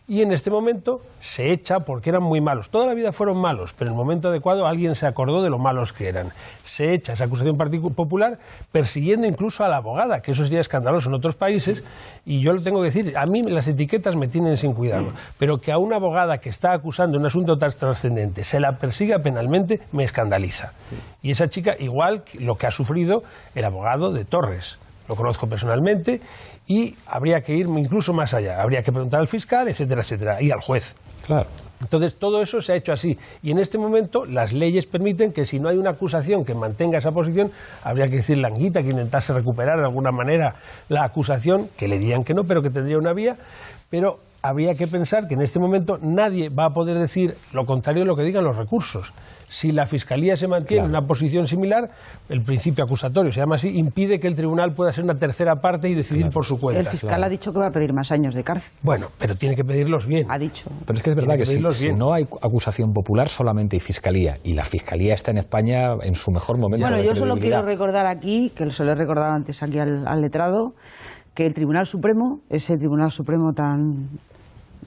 y en este momento se echa porque eran muy malos. Toda la vida fueron malos, pero en el momento adecuado alguien se acordó de lo malos que eran. Se echa esa acusación popular persiguiendo incluso a la abogada, que eso sería escandaloso en otros países, y yo lo tengo que decir, a mí las etiquetas me tienen sin cuidado, pero que a una abogada que está acusando un asunto tan trascendente se la persiga penalmente me escandaliza. Y esa chica, igual que lo que ha sufrido el abogado de Torres, lo conozco personalmente, y habría que ir incluso más allá, habría que preguntar al fiscal, etcétera, etcétera, y al juez. Claro. Entonces todo eso se ha hecho así, y en este momento las leyes permiten que si no hay una acusación que mantenga esa posición, habría que decirle a Anguita que intentase recuperar de alguna manera la acusación, que le dirían que no, pero que tendría una vía, pero habría que pensar que en este momento nadie va a poder decir lo contrario de lo que digan los recursos. Si la Fiscalía se mantiene en una posición similar, el principio acusatorio, se llama así, impide que el tribunal pueda ser una tercera parte y decidir por su cuenta. El fiscal ha dicho que va a pedir más años de cárcel. Bueno, pero tiene que pedirlos bien. Ha dicho. Pero es que es verdad que si no hay acusación popular, solamente hay Fiscalía. Y la Fiscalía está en España en su mejor momento. Bueno, yo solo quiero recordar aquí, que se lo he recordado antes aquí al letrado, que el Tribunal Supremo, ese Tribunal Supremo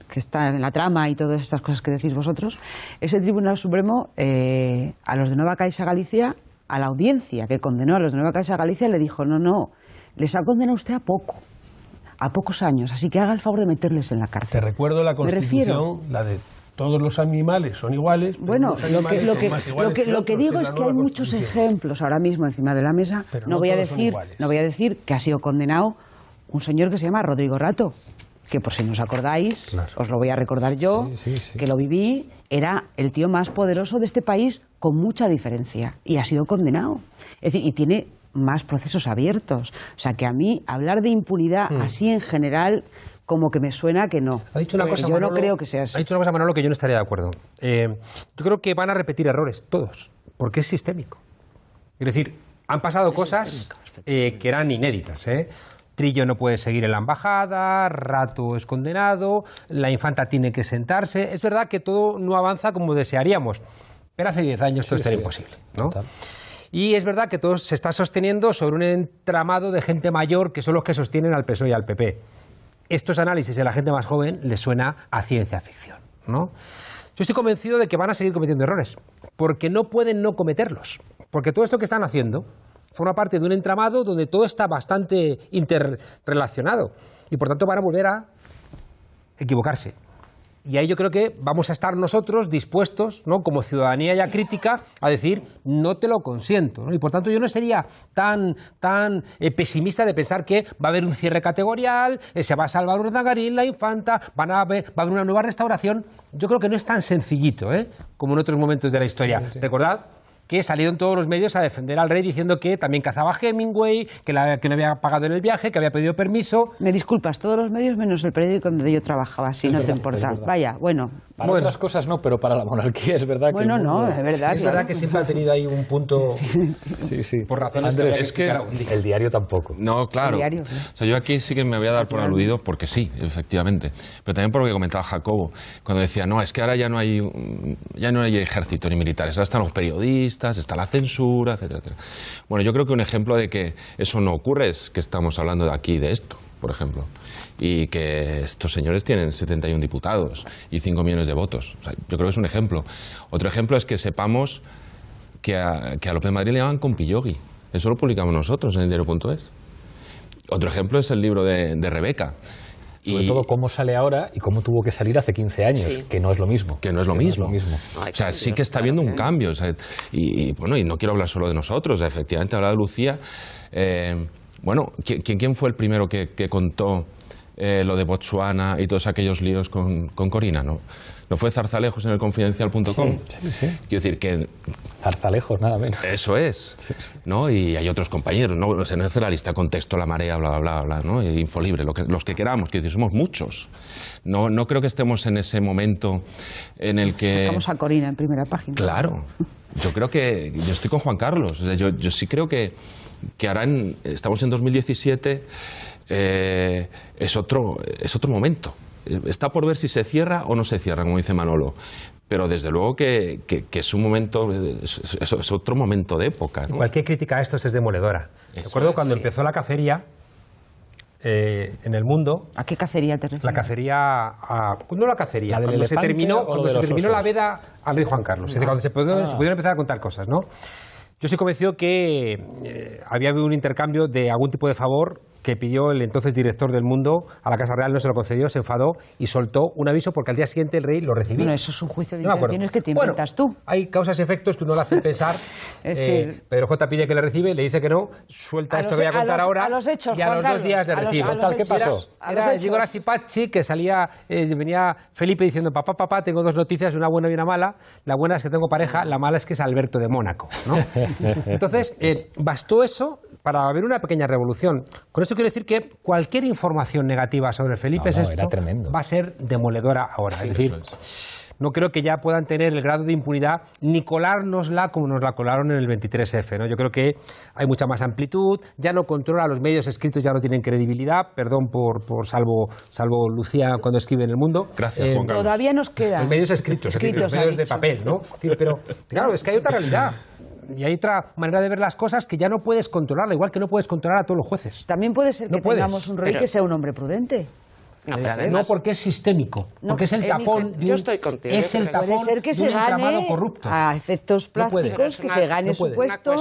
que está en la trama y todas estas cosas que decís vosotros, ese Tribunal Supremo a los de Nueva Caixa Galicia, a la audiencia que condenó a los de Nueva Caixa Galicia, le dijo, no, les ha condenado usted a pocos años, así que haga el favor de meterles en la cárcel. Te recuerdo la Constitución, la de todos los animales son iguales. Bueno, lo que digo es que hay muchos ejemplos ahora mismo encima de la mesa. No voy a decir que ha sido condenado un señor que se llama Rodrigo Rato, que por si no os acordáis, os lo voy a recordar yo, que lo viví, era el tío más poderoso de este país con mucha diferencia y ha sido condenado. Es decir, y tiene más procesos abiertos. O sea que a mí hablar de impunidad así en general como que me suena que no. Ha dicho una cosa, yo Manolo, no creo que sea así. Ha dicho una cosa, Manolo, que yo no estaría de acuerdo. Yo creo que van a repetir errores, todos, porque es sistémico. Es decir, han pasado cosas que eran inéditas, Trillo no puede seguir en la embajada, Rato es condenado, la infanta tiene que sentarse. Es verdad que todo no avanza como desearíamos, pero hace 10 años todo era imposible, ¿no? Y es verdad que todo se está sosteniendo sobre un entramado de gente mayor que son los que sostienen al PSOE y al PP. Estos análisis de la gente más joven les suena a ciencia ficción, ¿no? Yo estoy convencido de que van a seguir cometiendo errores, porque no pueden no cometerlos, porque todo esto que están haciendo forma parte de un entramado donde todo está bastante interrelacionado y por tanto van a volver a equivocarse. Y ahí yo creo que vamos a estar nosotros dispuestos, ¿no?, como ciudadanía ya crítica, a decir, no te lo consiento, ¿no? Y por tanto yo no sería tan pesimista de pensar que va a haber un cierre categorial, se va a salvar Urdangarín, la infanta, va a haber una nueva restauración. Yo creo que no es tan sencillito, como en otros momentos de la historia. Recordad que salieron todos los medios a defender al rey diciendo que también cazaba a Hemingway, que no había pagado en el viaje, que había pedido permiso. Me disculpas, todos los medios menos el periódico donde yo trabajaba, si no te importa. Vaya, bueno. Para otras cosas no, pero para la monarquía es verdad que... Bueno, no, es verdad. Es verdad que siempre ha tenido ahí un punto... Sí. Por razones Andrés, es que el diario tampoco. No, claro. El diario, O sea, yo aquí sí que me voy a dar por aludido porque sí, efectivamente. Pero también por lo que comentaba Jacobo, cuando decía, no, es que ahora ya no hay ejército ni militares, ahora están los periodistas, está la censura, etcétera, etcétera. Bueno, yo creo que un ejemplo de que eso no ocurre es que estamos hablando de aquí de esto, por ejemplo, y que estos señores tienen 71 diputados y 5 millones de votos. O sea, yo creo que es un ejemplo. Otro ejemplo es que sepamos que a López de Madrid le llaman compillogi. Eso lo publicamos nosotros en el diario.es. Otro ejemplo es el libro de Rebeca. Sobre todo cómo sale ahora y cómo tuvo que salir hace 15 años, que no es lo mismo. Que no es lo mismo. O sea, sí que está habiendo un cambio. O sea, y no quiero hablar solo de nosotros. O sea, efectivamente, hablar de Lucía. Bueno, ¿quién fue el primero que contó lo de Botsuana y todos aquellos líos con Corina, ¿no? ¿No fue Zarzalejos en el Confidencial.com? Sí. Quiero decir que... Zarzalejos, nada menos. Eso es, ¿no? Y hay otros compañeros, ¿no? Se hace la lista, Contexto, La Marea, bla, bla, bla, ¿no? Y Infolibre, los que queramos, quiero decir, somos muchos. No creo que estemos en ese momento en el que... Sacamos a Corina en primera página. Claro. Yo creo que... Yo estoy con Juan Carlos. O sea, yo sí creo que estamos en 2017, es otro momento. Está por ver si se cierra o no se cierra, como dice Manolo. Pero desde luego que es un momento, es otro momento de época, ¿no? Cualquier crítica a esto es demoledora. Recuerdo cuando empezó la cacería en el mundo. ¿A qué cacería te refieres? La cacería no la cacería, cuando se terminó la veda al rey Juan Carlos. Es decir, cuando se pudieron empezar a contar cosas, ¿no? Yo estoy convencido que había habido un intercambio de algún tipo de favor que pidió el entonces director del Mundo a la Casa Real, no se lo concedió, se enfadó y soltó un aviso porque al día siguiente el rey lo recibió. Bueno, eso es un juicio de intenciones que te inventas tú. Hay causas y efectos que uno le hace pensar. Pedro J. pide que le recibe, le dice que no, suelta esto que voy a contar ahora a los hechos, y a los 2 días le recibe. ¿Qué pasó? Llegó la Zipachi, que salía, venía Felipe diciendo, papá, tengo 2 noticias, una buena y una mala. La buena es que tengo pareja, la mala es que es Alberto de Mónaco, ¿no? Entonces, bastó eso para ver una pequeña revolución. Con esto quiero decir que cualquier información negativa sobre Felipe VI va a ser demoledora ahora. Sí, es decir, no creo que ya puedan tener el grado de impunidad ni colárnosla como nos la colaron en el 23F, ¿no? Yo creo que hay mucha más amplitud, ya no controla, los medios escritos ya no tienen credibilidad, perdón por salvo Lucía cuando escribe en El Mundo. Gracias, Juan Carlos. Todavía nos quedan. Los medios escritos los medios de papel, ¿no? Pero claro, es que hay otra realidad. Y hay otra manera de ver las cosas que ya no puedes controlarla, igual que no puedes controlar a todos los jueces. También puede ser que tengamos un rey que sea un hombre prudente. No, porque es sistémico, porque es el tapón de un, es el tapón puede ser que se gane corrupto. A efectos prácticos, que se gane su puesto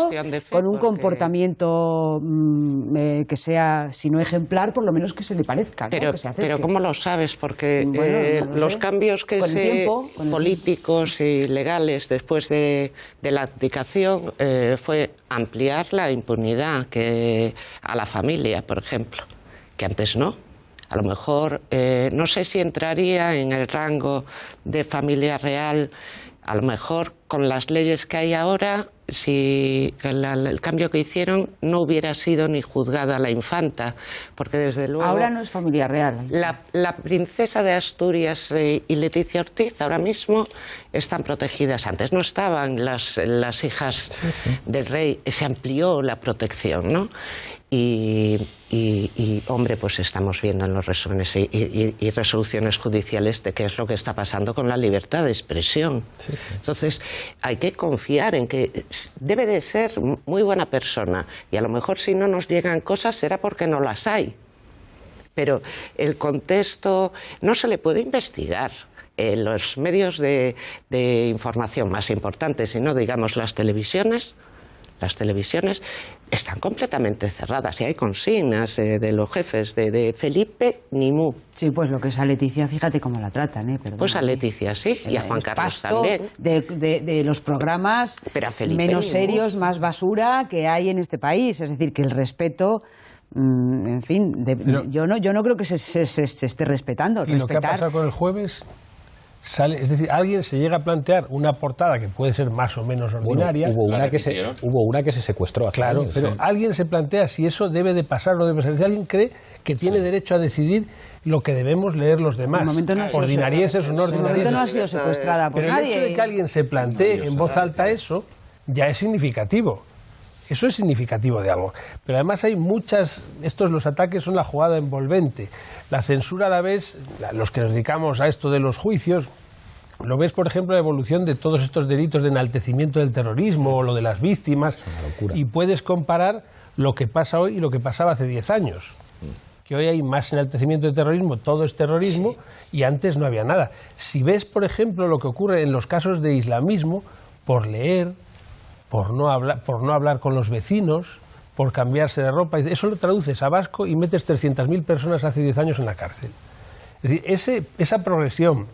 con un comportamiento que sea, si no ejemplar, por lo menos que se le parezca. Pero, que se pero ¿cómo lo sabes? Porque no los sé. cambios que políticos y legales después de la abdicación fue ampliar la impunidad a la familia, por ejemplo, que antes no. A lo mejor, no sé si entraría en el rango de familia real, a lo mejor con las leyes que hay ahora, si el cambio que hicieron no hubiera sido ni juzgada la infanta, porque desde luego... Ahora no es familia real. La princesa de Asturias y Leticia Ortiz ahora mismo están protegidas. Antes no estaban las hijas del rey, se amplió la protección, ¿no? Y hombre, pues estamos viendo en los resúmenes y resoluciones judiciales de qué es lo que está pasando con la libertad de expresión. Entonces, hay que confiar en que debe de ser muy buena persona, y a lo mejor si no nos llegan cosas será porque no las hay. Pero el contexto no se le puede investigar. Los medios de información más importantes, si no digamos las televisiones están completamente cerradas y hay consignas de los jefes de Felipe ni mu. Sí, pues lo que es a Leticia, fíjate cómo la tratan, Perdóname. Pues a Leticia sí, y a Juan Carlos también. De los programas menos serios, más basura que hay en este país. Es decir, que el respeto... en fin, yo no creo que se esté respetando. ¿Y lo que ha pasado con el jueves? Es decir, alguien se llega a plantear una portada que puede ser más o menos ordinaria. Hubo una que se secuestró hace años, pero alguien se plantea si eso debe de pasar o no debe pasar. Si alguien cree que tiene derecho a decidir lo que debemos leer los demás, ordinarieces o no ordinarieces. No ha sido secuestrada por nadie. El hecho de que alguien se plantee en voz alta eso ya es significativo. Eso es significativo de algo. Pero además hay los ataques son la jugada envolvente. La censura la ves, los que nos dedicamos a esto de los juicios, lo ves, por ejemplo, la evolución de todos estos delitos de enaltecimiento del terrorismo o lo de las víctimas. Es una locura. Y puedes comparar lo que pasa hoy y lo que pasaba hace 10 años. Que hoy hay más enaltecimiento del terrorismo, todo es terrorismo, y antes no había nada. Si ves, por ejemplo, lo que ocurre en los casos de islamismo, por leer, por no hablar con los vecinos, por cambiarse de ropa, eso lo traduces a vasco y metes 300.000 personas hace 10 años en la cárcel. Es decir, esa progresión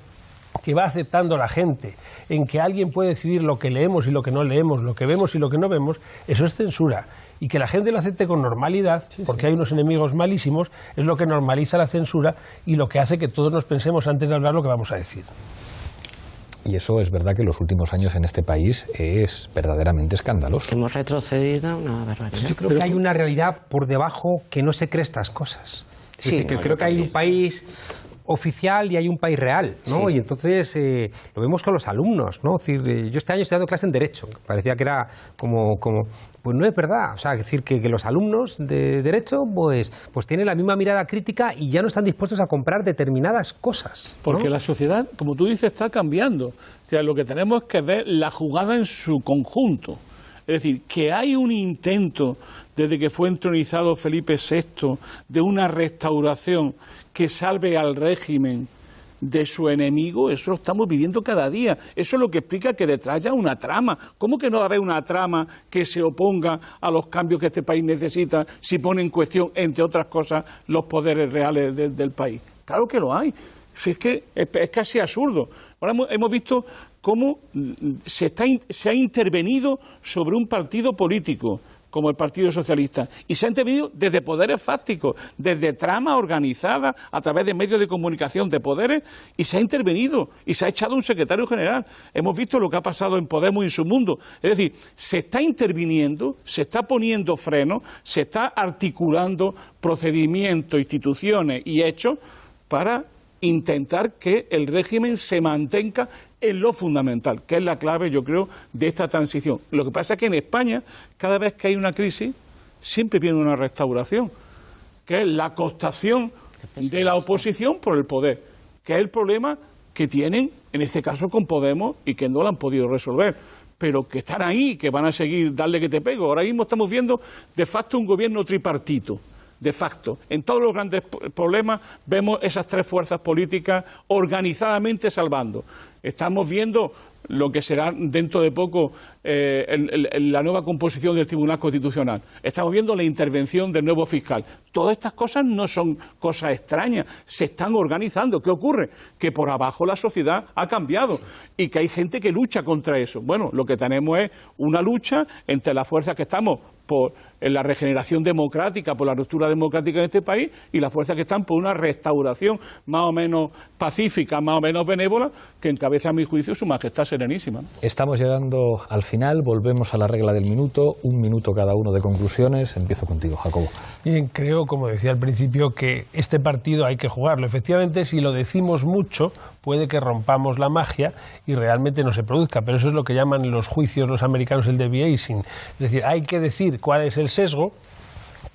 que va aceptando la gente, en que alguien puede decidir lo que leemos y lo que no leemos, lo que vemos y lo que no vemos, eso es censura. Y que la gente lo acepte con normalidad, porque hay unos enemigos malísimos, es lo que normaliza la censura y lo que hace que todos nos pensemos antes de hablar lo que vamos a decir. Y eso es verdad que en los últimos años en este país es verdaderamente escandaloso. Hemos retrocedido una barbaridad. Yo creo que hay una realidad por debajo que no se cree estas cosas. Es decir, que creo que hay un país oficial y hay un país real, ¿no? Sí. Y entonces lo vemos con los alumnos, ¿no? Es decir, yo este año estoy dando clase en Derecho, parecía que era como pues no es verdad, o sea, es decir, que los alumnos de Derecho pues tienen la misma mirada crítica y ya no están dispuestos a comprar determinadas cosas, ¿no? Porque la sociedad, como tú dices, está cambiando. O sea, lo que tenemos es que ver la jugada en su conjunto. Es decir, que hay un intento, desde que fue entronizado Felipe VI, de una restauración que salve al régimen de su enemigo, eso lo estamos viviendo cada día. Eso es lo que explica que detrás haya una trama. ¿Cómo que no va a haber una trama que se oponga a los cambios que este país necesita si pone en cuestión, entre otras cosas, los poderes reales del país? Claro que lo hay. Si es que es casi absurdo. Ahora hemos visto cómo se ha intervenido sobre un partido político como el Partido Socialista, y se ha intervenido desde poderes fácticos, desde tramas organizadas a través de medios de comunicación de poderes, y se ha intervenido y se ha echado un secretario general. Hemos visto lo que ha pasado en Podemos y en su mundo. Es decir, se está interviniendo, se está poniendo freno, se está articulando procedimientos, instituciones y hechos para intentar que el régimen se mantenga en lo fundamental, que es la clave, yo creo, de esta transición. Lo que pasa es que en España, cada vez que hay una crisis, siempre viene una restauración, que es la cooptación de la oposición por el poder, que es el problema que tienen, en este caso con Podemos, y que no lo han podido resolver, pero que están ahí, que van a seguir darle que te pego. Ahora mismo estamos viendo, de facto, un gobierno tripartito. De facto, en todos los grandes problemas vemos esas tres fuerzas políticas organizadamente salvando. Estamos viendo lo que será dentro de poco la nueva composición del Tribunal Constitucional. Estamos viendo la intervención del nuevo fiscal. Todas estas cosas no son cosas extrañas, se están organizando. ¿Qué ocurre? Que por abajo la sociedad ha cambiado y que hay gente que lucha contra eso. Bueno, lo que tenemos es una lucha entre las fuerzas que estamos por la regeneración democrática, por la ruptura democrática en este país, y las fuerzas que están por una restauración más o menos pacífica, más o menos benévola, que encabeza a mi juicio Su Majestad Serenísima. Estamos llegando al final, volvemos a la regla del minuto, un minuto cada uno de conclusiones. Empiezo contigo, Jacobo. Bien, creo, como decía al principio, que este partido hay que jugarlo. Efectivamente, si lo decimos mucho, puede que rompamos la magia y realmente no se produzca, pero eso es lo que llaman en los juicios los americanos el deviation. Es decir, hay que decir cuál es el sesgo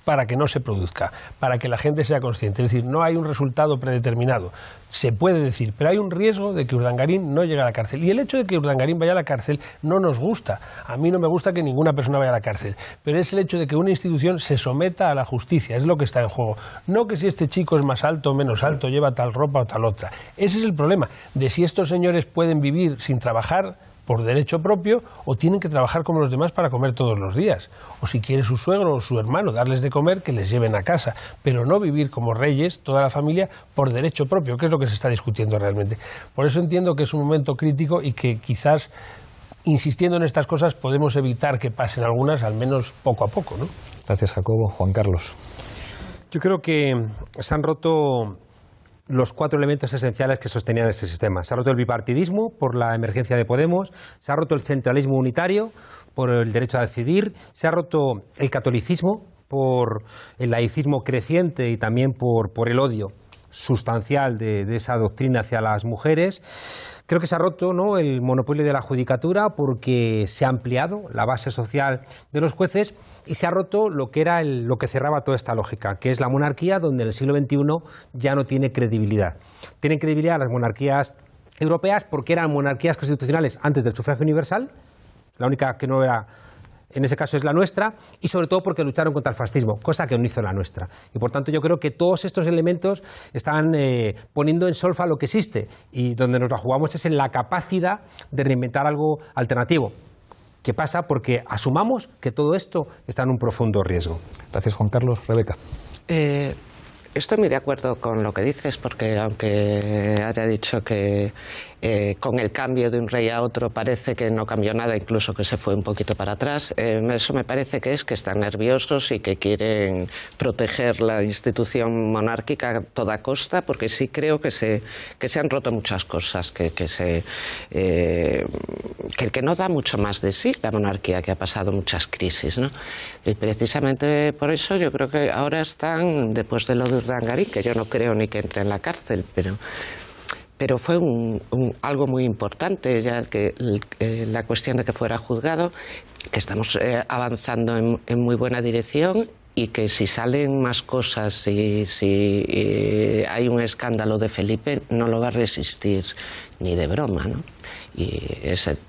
para que no se produzca, para que la gente sea consciente. Es decir, no hay un resultado predeterminado. Se puede decir, pero hay un riesgo de que Urdangarín no llegue a la cárcel. Y el hecho de que Urdangarín vaya a la cárcel no nos gusta. A mí no me gusta que ninguna persona vaya a la cárcel. Pero es el hecho de que una institución se someta a la justicia. Es lo que está en juego. No que si este chico es más alto o menos alto, lleva tal ropa o tal otra. Ese es el problema, de si estos señores pueden vivir sin trabajar por derecho propio o tienen que trabajar como los demás para comer todos los días. O si quiere su suegro o su hermano darles de comer, que les lleven a casa. Pero no vivir como reyes, toda la familia, por derecho propio, que es lo que se está discutiendo realmente. Por eso entiendo que es un momento crítico y que quizás, insistiendo en estas cosas, podemos evitar que pasen algunas, al menos poco a poco, ¿no? Gracias, Jacobo. Juan Carlos. Yo creo que se han roto los cuatro elementos esenciales que sostenían este sistema. Se ha roto el bipartidismo por la emergencia de Podemos, se ha roto el centralismo unitario por el derecho a decidir, se ha roto el catolicismo por el laicismo creciente y también por el odio sustancial de esa doctrina hacia las mujeres. Creo que se ha roto, ¿no?, el monopolio de la judicatura porque se ha ampliado la base social de los jueces y se ha roto lo que era lo que cerraba toda esta lógica, que es la monarquía, donde en el siglo XXI ya no tiene credibilidad. Tienen credibilidad las monarquías europeas porque eran monarquías constitucionales antes del sufragio universal, la única que no era, en ese caso, es la nuestra, y sobre todo porque lucharon contra el fascismo, cosa que no hizo la nuestra. Y por tanto yo creo que todos estos elementos están poniendo en solfa lo que existe, y donde nos la jugamos es en la capacidad de reinventar algo alternativo. ¿Qué pasa? Porque asumamos que todo esto está en un profundo riesgo. Gracias, Juan Carlos. Rebeca. Estoy muy de acuerdo con lo que dices, porque aunque haya dicho que con el cambio de un rey a otro parece que no cambió nada, incluso que se fue un poquito para atrás, eso me parece que es que están nerviosos y que quieren proteger la institución monárquica a toda costa, porque sí creo que se han roto muchas cosas, que no da mucho más de sí la monarquía, que ha pasado muchas crisis, ¿no? Y precisamente por eso yo creo que ahora están, después de lo de Urdangarín, que yo no creo ni que entre en la cárcel, pero fue algo muy importante, ya que la cuestión de que fuera juzgado, que estamos avanzando en muy buena dirección, y que si salen más cosas, si hay un escándalo de Felipe, no lo va a resistir ni de broma, ¿no?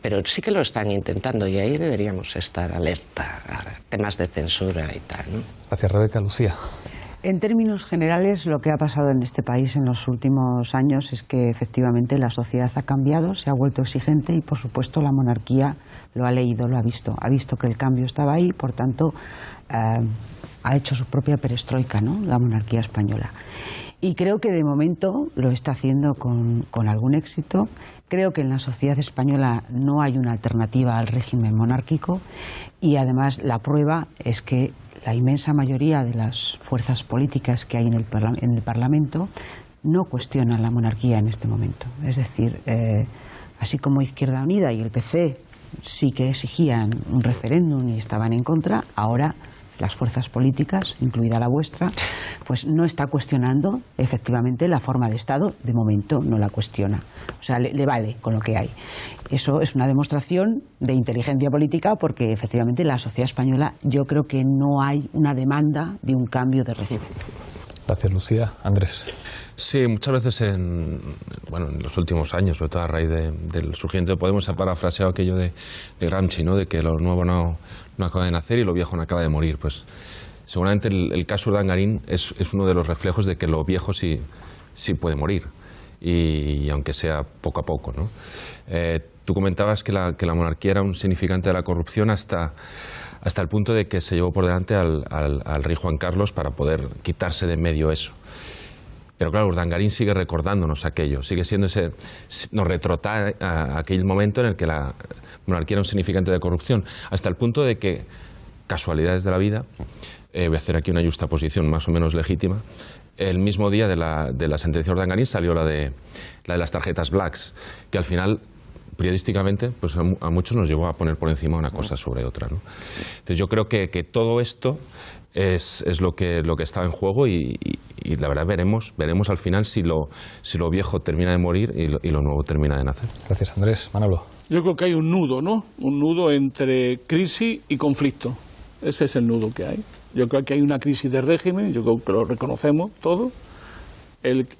Pero sí que lo están intentando, y ahí deberíamos estar alerta a temas de censura y tal, ¿no? Gracias, Rebeca. Lucía. En términos generales, lo que ha pasado en este país en los últimos años es que efectivamente la sociedad ha cambiado, se ha vuelto exigente y, por supuesto, la monarquía lo ha leído, lo ha visto que el cambio estaba ahí, por tanto ha hecho su propia perestroika, ¿no?, la monarquía española. Y creo que de momento lo está haciendo con algún éxito. Creo que en la sociedad española no hay una alternativa al régimen monárquico y además la prueba es que la inmensa mayoría de las fuerzas políticas que hay en el Parlamento no cuestionan la monarquía en este momento. Es decir, así como Izquierda Unida y el PC sí que exigían un referéndum y estaban en contra, ahora las fuerzas políticas, incluida la vuestra, pues no está cuestionando efectivamente la forma de Estado, de momento no la cuestiona. O sea, le vale con lo que hay. Eso es una demostración de inteligencia política porque efectivamente en la sociedad española yo creo que no hay una demanda de un cambio de régimen. Gracias, Lucía. Andrés. Sí, muchas veces en los últimos años, sobre todo a raíz del surgimiento de Podemos, se ha parafraseado aquello de Gramsci, ¿no?, de que lo nuevo no acaba de nacer y lo viejo no acaba de morir. Pues seguramente el caso Urdangarín es uno de los reflejos de que lo viejo sí puede morir, y aunque sea poco a poco, ¿no? Tú comentabas que la monarquía era un significante de la corrupción hasta el punto de que se llevó por delante al rey Juan Carlos para poder quitarse de en medio eso. Pero claro, Urdangarín sigue recordándonos aquello, sigue siendo nos retrotrae a aquel momento en el que la monarquía era un significante de corrupción, hasta el punto de que, casualidades de la vida, voy a hacer aquí una justaposición más o menos legítima, el mismo día de la sentencia de Urdangarín salió la de las tarjetas Blacks, que al final, periodísticamente, pues a muchos nos llevó a poner por encima una cosa sobre otra, ¿no? Entonces yo creo que todo esto es lo que está en juego y la verdad veremos al final si lo viejo termina de morir y lo nuevo termina de nacer. Gracias, Andrés. Manolo. Yo creo que hay un nudo, ¿no? Un nudo entre crisis y conflicto. Ese es el nudo que hay. Yo creo que hay una crisis de régimen, yo creo que lo reconocemos todos.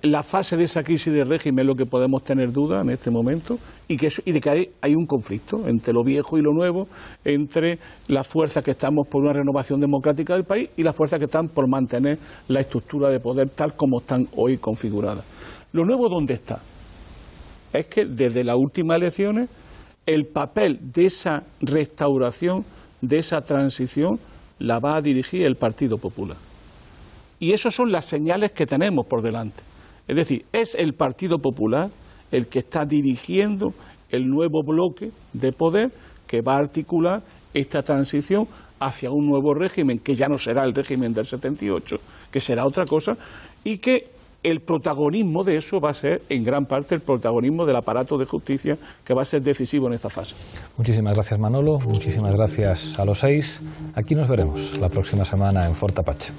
La fase de esa crisis de régimen es lo que podemos tener duda en este momento y de que hay un conflicto entre lo viejo y lo nuevo, entre las fuerzas que estamos por una renovación democrática del país y las fuerzas que están por mantener la estructura de poder tal como están hoy configuradas. ¿Lo nuevo dónde está? Es que desde las últimas elecciones el papel de esa restauración, de esa transición, la va a dirigir el Partido Popular. Y esas son las señales que tenemos por delante. Es decir, es el Partido Popular el que está dirigiendo el nuevo bloque de poder que va a articular esta transición hacia un nuevo régimen, que ya no será el régimen del 78, que será otra cosa, y que el protagonismo de eso va a ser, en gran parte, el protagonismo del aparato de justicia, que va a ser decisivo en esta fase. Muchísimas gracias, Manolo. Muchísimas gracias a los 6. Aquí nos veremos la próxima semana en Fort Apache.